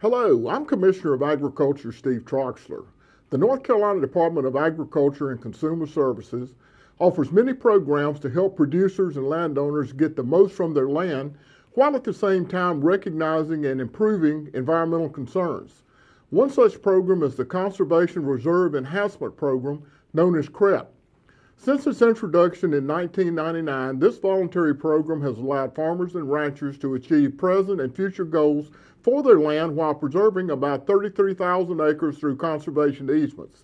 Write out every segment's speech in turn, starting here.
Hello, I'm Commissioner of Agriculture Steve Troxler. The North Carolina Department of Agriculture and Consumer Services offers many programs to help producers and landowners get the most from their land while at the same time recognizing and improving environmental concerns. One such program is the Conservation Reserve Enhancement Program, known as CREP. Since its introduction in 1999, this voluntary program has allowed farmers and ranchers to achieve present and future goals for their land while preserving about 33,000 acres through conservation easements.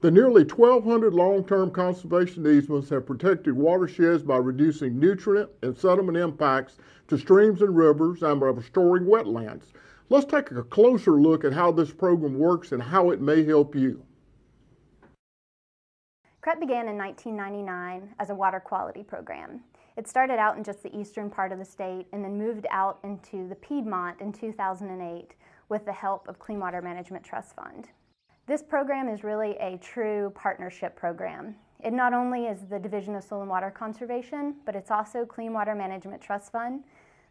The nearly 1,200 long-term conservation easements have protected watersheds by reducing nutrient and sediment impacts to streams and rivers and by restoring wetlands. Let's take a closer look at how this program works and how it may help you. CREP began in 1999 as a water quality program. It started out in just the eastern part of the state and then moved out into the Piedmont in 2008 with the help of Clean Water Management Trust Fund. This program is really a true partnership program. It not only is the Division of Soil and Water Conservation, but it's also Clean Water Management Trust Fund,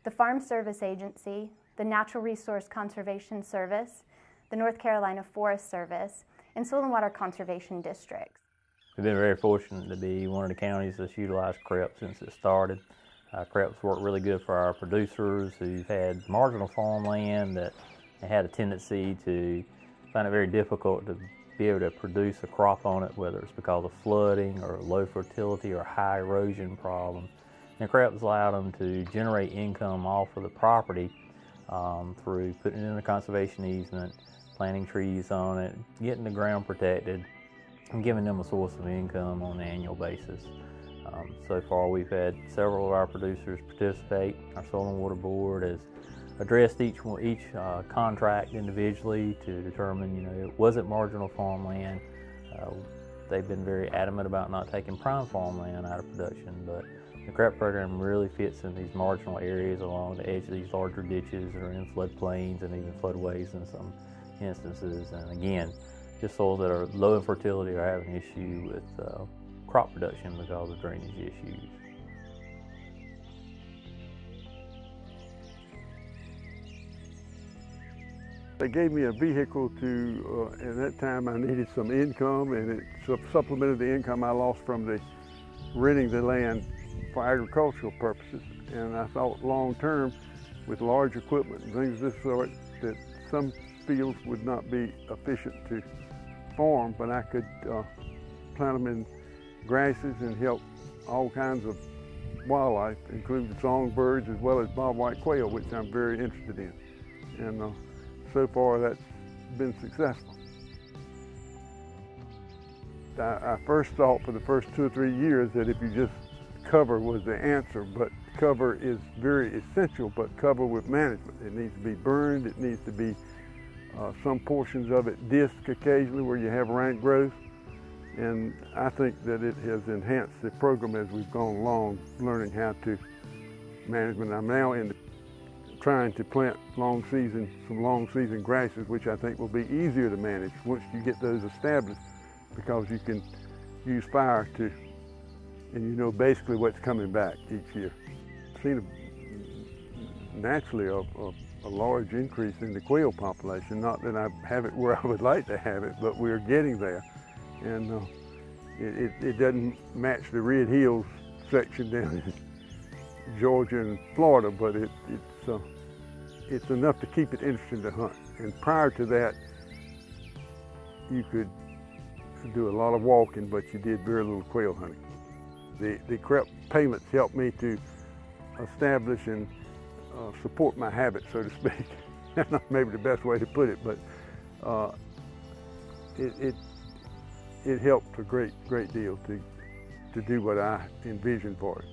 the Farm Service Agency, the Natural Resource Conservation Service, the North Carolina Forest Service, and Soil and Water Conservation Districts. We've been very fortunate to be one of the counties that's utilized CREP since it started. CREP's worked really good for our producers who've had marginal farmland that had a tendency to find it very difficult to be able to produce a crop on it, whether it's because of flooding or low fertility or high erosion problem. And CREP's allowed them to generate income off of the property through putting it in a conservation easement, planting trees on it, getting the ground protected, and giving them a source of income on an annual basis. So far we've had several of our producers participate. Our Soil and Water Board has addressed each contract individually to determine, was it marginal farmland? They've been very adamant about not taking prime farmland out of production, but the CREP program really fits in these marginal areas along the edge of these larger ditches or in floodplains and even floodways in some instances. And again, just soils that are low in fertility or have an issue with crop production because of drainage issues. They gave me a vehicle to, at that time I needed some income, and it supplemented the income I lost from the renting the land for agricultural purposes. And I thought long term, with large equipment and things of this sort, that some fields would not be efficient to farm, but I could plant them in grasses and help all kinds of wildlife, including songbirds as well as bobwhite quail, which I'm very interested in. And so far that's been successful. I first thought for the first 2 or 3 years that if you just cover was the answer, but cover is very essential, but cover with management. It needs to be burned, it needs to be some portions of it disc occasionally where you have rank growth, and I think that it has enhanced the program as we've gone along, learning how to management. I'm now trying to plant some long season grasses, which I think will be easier to manage once you get those established, because you can use fire to, and you know basically what's coming back each year. I've seen naturally a large increase in the quail population. Not that I have it where I would like to have it, but we're getting there. And it doesn't match the Red Hills section down in Georgia and Florida, but it's enough to keep it interesting to hunt. And prior to that, you could do a lot of walking, but you did very little quail hunting. The CREP payments helped me to establish and support my habit, so to speak. That's not maybe the best way to put it, but it helped a great deal to do what I envisioned for it.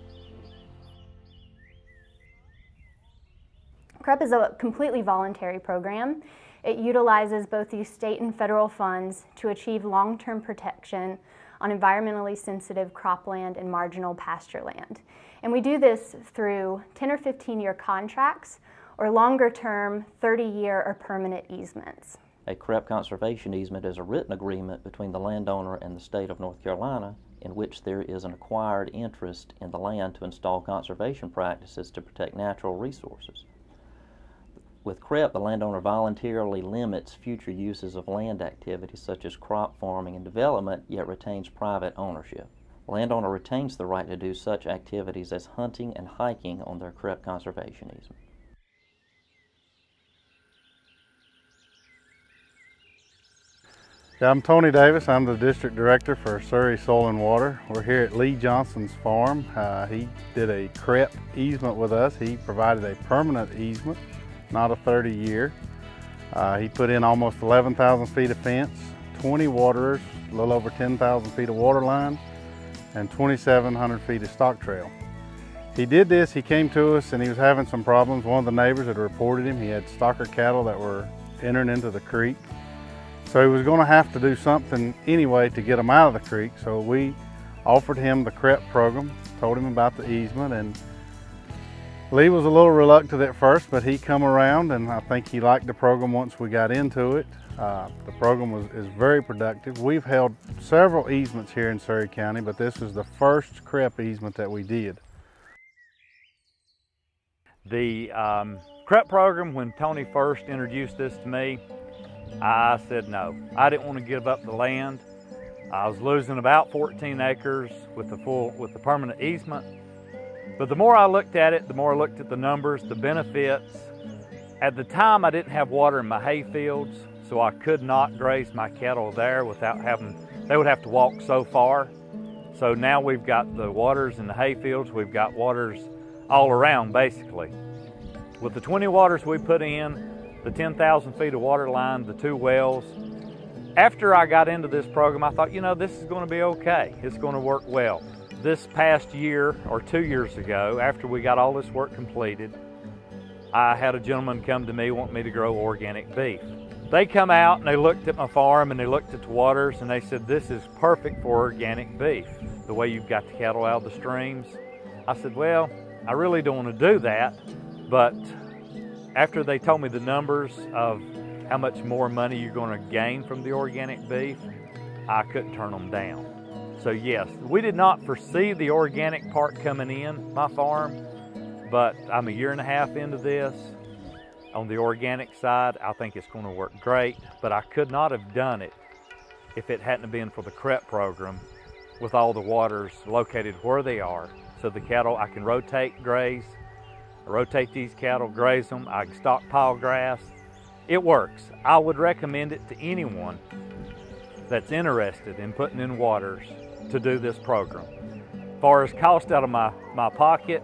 CREP is a completely voluntary program. It utilizes both the state and federal funds to achieve long-term protection on environmentally sensitive cropland and marginal pasture land. And we do this through 10 or 15-year contracts or longer-term 30-year or permanent easements. A CREP conservation easement is a written agreement between the landowner and the state of North Carolina in which there is an acquired interest in the land to install conservation practices to protect natural resources. With CREP, the landowner voluntarily limits future uses of land activities such as crop farming and development, yet retains private ownership. The landowner retains the right to do such activities as hunting and hiking on their CREP conservation easement. Yeah, I'm Tony Davis. I'm the District Director for Surrey Soil and Water. We're here at Lee Johnson's farm. He did a CREP easement with us. He provided a permanent easement, not a 30-year. He put in almost 11,000 feet of fence, 20 waterers, a little over 10,000 feet of water line, and 2,700 feet of stock trail. He did this, he came to us and he was having some problems. One of the neighbors had reported him. He had stocker cattle that were entering into the creek. So he was going to have to do something anyway to get them out of the creek. So we offered him the CREP program, told him about the easement, and Lee was a little reluctant at first, but he come around and I think he liked the program once we got into it. The program is very productive. We've held several easements here in Surrey County, but this was the first CREP easement that we did. The CREP program, when Tony first introduced this to me, I said no. I didn't want to give up the land. I was losing about 14 acres with the permanent easement. But the more I looked at it, the more I looked at the numbers, the benefits. At the time, I didn't have water in my hay fields, so I could not graze my cattle there without they would have to walk so far. So now we've got the waters in the hay fields, we've got waters all around basically. With the 20 waters we put in, the 10,000 feet of water line, the 2 wells, after I got into this program, I thought, you know, this is going to be okay. It's going to work well. This past year or 2 years ago, after we got all this work completed, I had a gentleman come to me wanting me to grow organic beef. They come out and they looked at my farm and they looked at the waters and they said, this is perfect for organic beef, the way you've got the cattle out of the streams. I said, well, I really don't want to do that, but after they told me the numbers of how much more money you're going to gain from the organic beef, I couldn't turn them down. So yes, we did not foresee the organic part coming in my farm, but I'm 1.5 years into this. On the organic side, I think it's going to work great, but I could not have done it if it hadn't been for the CREP program with all the waters located where they are. So the cattle, I can rotate graze, rotate these cattle, graze them, I can stockpile grass. It works. I would recommend it to anyone that's interested in putting in waters to do this program. As far as cost out of my pocket,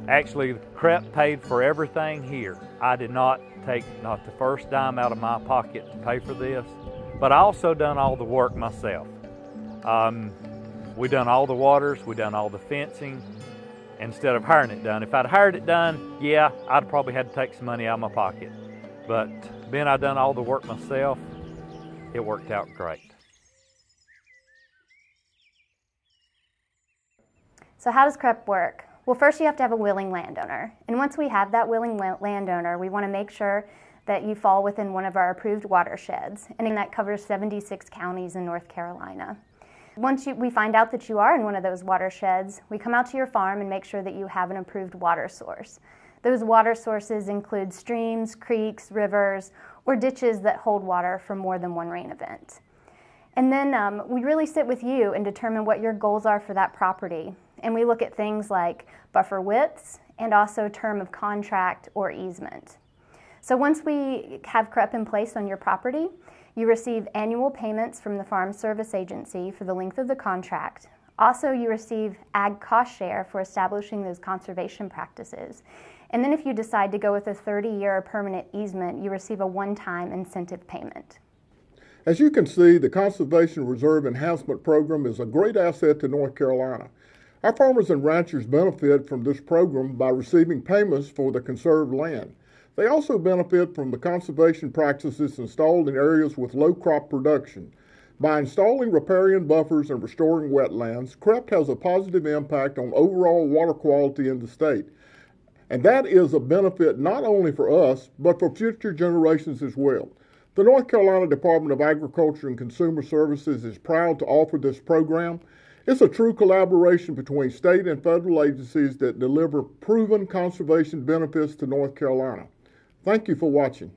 actually CREP paid for everything here. I did not take not the first dime out of my pocket to pay for this, but I also done all the work myself. We done all the waters, we done all the fencing, instead of hiring it done. If I'd hired it done, yeah, I'd probably had to take some money out of my pocket. But being I done all the work myself, it worked out great. So how does CREP work? Well, first you have to have a willing landowner. And once we have that willing landowner, we want to make sure that you fall within one of our approved watersheds. And that covers 76 counties in North Carolina. Once we find out that you are in one of those watersheds, we come out to your farm and make sure that you have an approved water source. Those water sources include streams, creeks, rivers, or ditches that hold water from more than one rain event. And then we really sit with you and determine what your goals are for that property. And we look at things like buffer widths and also term of contract or easement. So once we have CREP in place on your property, you receive annual payments from the Farm Service Agency for the length of the contract. Also, you receive ag cost share for establishing those conservation practices. And then if you decide to go with a 30-year permanent easement, you receive a one-time incentive payment. As you can see, the Conservation Reserve Enhancement Program is a great asset to North Carolina. Our farmers and ranchers benefit from this program by receiving payments for the conserved land. They also benefit from the conservation practices installed in areas with low crop production. By installing riparian buffers and restoring wetlands, CREP has a positive impact on overall water quality in the state. And that is a benefit not only for us, but for future generations as well. The North Carolina Department of Agriculture and Consumer Services is proud to offer this program. It's a true collaboration between state and federal agencies that deliver proven conservation benefits to North Carolina. Thank you for watching.